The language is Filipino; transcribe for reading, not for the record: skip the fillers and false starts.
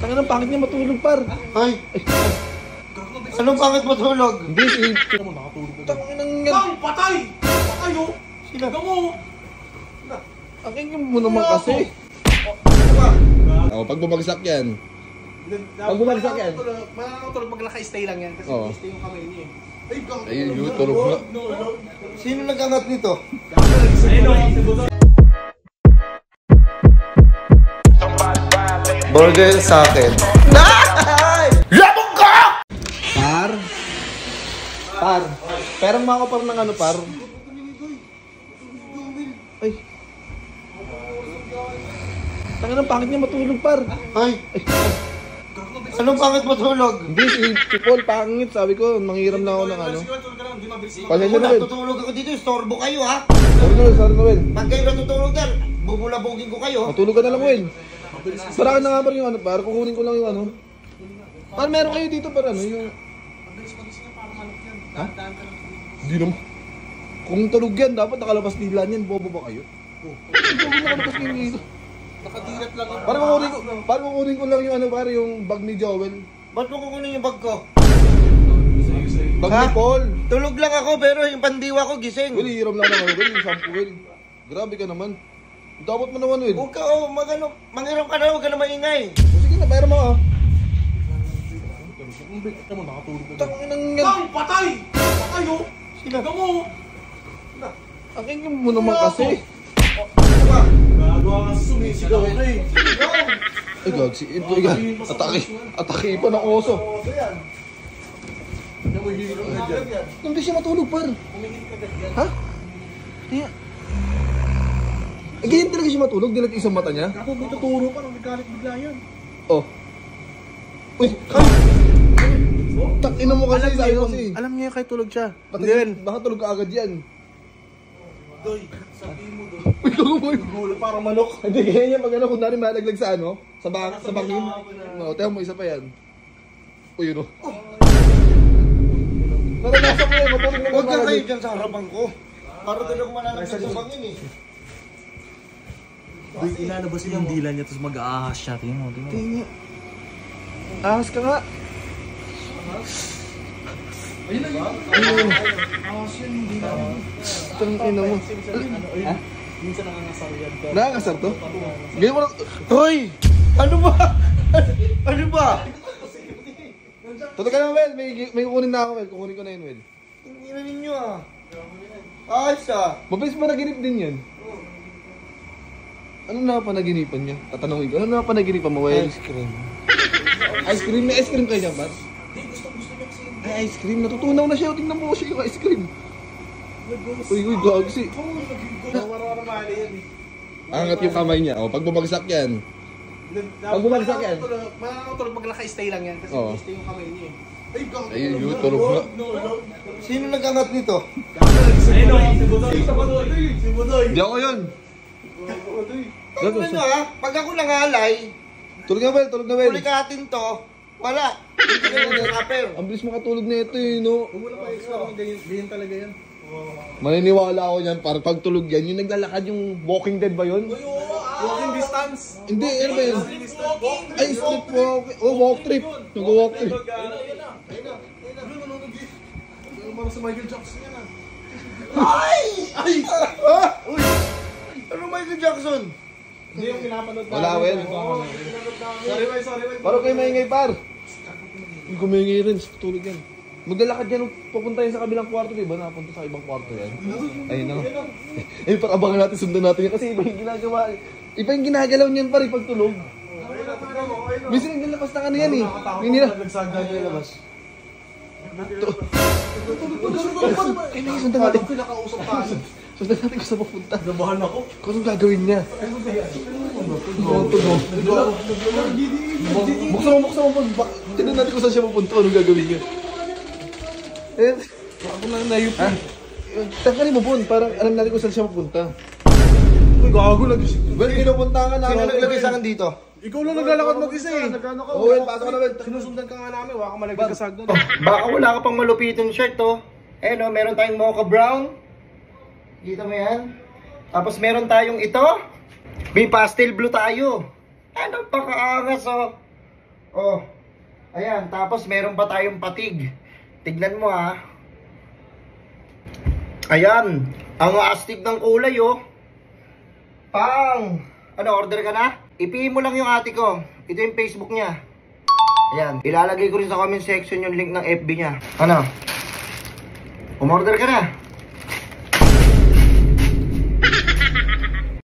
Tanga ng pangit niya matulog, par. Ay! Anong pangit matulog? Hindi, tanga nang yan. Bang! Patay! Patay oh! Sino? Gamo! Aking mo naman kasi. Pag bumagsak yan. Pag bumagsak yan. Makakatulog pag naka-stay lang yan. Kasi stay yung kamay niya eh. Ayun, yun, tulog na. Sino nag-angat nito? Burger sa akin. Labog ka! Par? Par? Perang mo ako par ng ano, par? Ay. Tanga ng pangit niya matulog, par. Ay! Anong pangit matulog? Hindi, si Paul pangit. Sabi ko, manghiram na ako ng ano. Pasensya na, Wel. Natutulog ako dito, istorbo kayo ha? Sorry na, Wel. Pag kayo natutulog yan, bubulabugin ko kayo. Matulog ka na lang, Wel. Para na nga par yung ano, par. Kukunin ko lang yung ano. Par, meron kayo dito, par ano, yung... Ha? Hindi naman. Kung tulog yan, dapat nakalabas nila yan. Bobo ba kayo? Bobo nakalabas nila dito. Nakadilat lang ako. Parang kukunin ko lang yung ano, pare, yung bag ni Joel. Ba't mo kukunin yung bag ko? Bag ni Paul. Tulog lang ako pero yung pandiwa ko gising. Well, hiram lang naman, Well. Yung sampu, Well. Grabe ka naman. Dapat mo naman, Well. Huwag ka, manghiram ka na, huwag ka na maingay. Sige na, mayroon mo, ah. Nakatulog ka. Tanginang yan. Bang! Patay! Patay oh! Sino? Gamo! Aking mo naman kasi. Gagawa ka sumisigaw ka eh. Ay, gag, si Ito, atake pa ng oso. Hindi siya matulog, par. Ha? Tiya. Ganyan talaga siya matulog, dilat isang mata niya. Ako may tuturo pa nung nagkalit bigla yan. Oh. Uy, takina mo kasi sa'yo kasi. Alam niya kay tulog siya. Baka tulog ka agad yan. Doy, sabihin mo doy. Uy, kaguboy. Gulo parang manok. Hindi, ganyan yan. Pag ano, kung narin malaglag sa ano, sa bangin. O, tayo mo, isa pa yan. Uy, yun o. Naranasan ko yan, matulog na Huwag ka kayo dyan sa harapan ko. Para talaga mananap sa bangin eh. Doy, ilalabasin yung dila niya tapos mag-aahas siya. Tingnan mo, tingnan mo. Tingnan. Ahas ka nga. Ayun na yun. Ahas yun, yung dila niya. Tangina mo. Ha? Minsan nangangasar yan. Nakakasar to? Ganyan mo lang. Hoy! Ano ba? Ano ba? Tulog ka na, Wel. May kukunin na ako, Wel. Kukunin ko na yun, Wel. Tingnan ninyo ah. Ayos ah. Mabilis pa naginip din yan. Ano na panaginipan niya? Tatanungin ko. Ano na panaginipan mo, Wel? Ice cream. Ice cream? May ice cream kayo dyan, Pat? Ay, ice cream. Natutunaw na siya. Tingnan mo siya yung ice cream. Uy, gagsi. Warwara yan eh. Angat yung kamay niya. O, pag bumagsak yan. Pag bumagsak yan. Makakatulog pag naka-stay lang yan. Kasi stay yung kamay niya eh. Ayun, yun. Tulog na. Sino nag-angat nito? Ayun o, si Budoy. Si Budoy. Hindi ako yun. Ano nyo ha? Pag ako nangalay, Tulog na, Wel. Tulog na, Wel. kulikatin to, wala. Hindi kayo mag-rapper. Ang bilis makatulog na ito, eh, no? Wala pa extra. Ganyan talaga yan. Maniniwala ako yan. Para pag tulog yan, yung naglalakad yung Walking Dead ba yun? Walking distance. Hindi, ano ba yun? Ay, sleep walk. Oh, walk trip. Nag-walk trip. Parang sa Michael Jackson yan ah. Ay! Ay! Uy! Ano Michael Jackson? Hindi yung pinapanood namin. Wala, Wel. Sorry, Will. Parang kayo maingay, par. Hindi ko maingay rin. Tulog yan. Maglalakad yan. Pupunta yan sa kabilang kwarto, di ba? Napunta sa ibang kwarto yan. Ayun na. Eh, para abangan natin, sundan natin yan. Kasi iba yung ginagawa. Iba yung ginagalaw niyan, par, pag tulog. Minsan yung nilabas na ano yan, eh. Yung nila. Nagsagdan niya labas. Ay, may sundan natin. Pinakausap tayo. Sundan natin kung saan mapunta. Nabahan ako. Kung anong gagawin niya. Buksan mo. Tignan natin kung saan siya mapunta. Anong gagawin niya. Eh, ako na nayup. Tanggalin mo, Bon. Parang alam natin kung saan siya mapunta. Uy, gago lang. Well, pinupunta ka namin. Sino naglagay sa akin dito? Ikaw lang naglalakad mag-isa eh. Oo, Well, pasok ka na, Well. Sinusundan ka nga namin. Wala ka malagkasag doon. Baka wala ka pang malupitin shirt to. Eh no, meron tayong mocha brown. Dito mo yan. Tapos meron tayong ito. May pastel blue tayo. Ano, pakaangas oh. Oh. Ayan, tapos meron pa tayong patig. Tignan mo ha. Ayan, ang astig ng kulay oh. Pang! Ano, order ka na? I-PM mo lang yung ate ko. Ito yung Facebook niya. Ayan, ilalagay ko rin sa comment section yung link ng FB niya. Ano? Umorder ka na?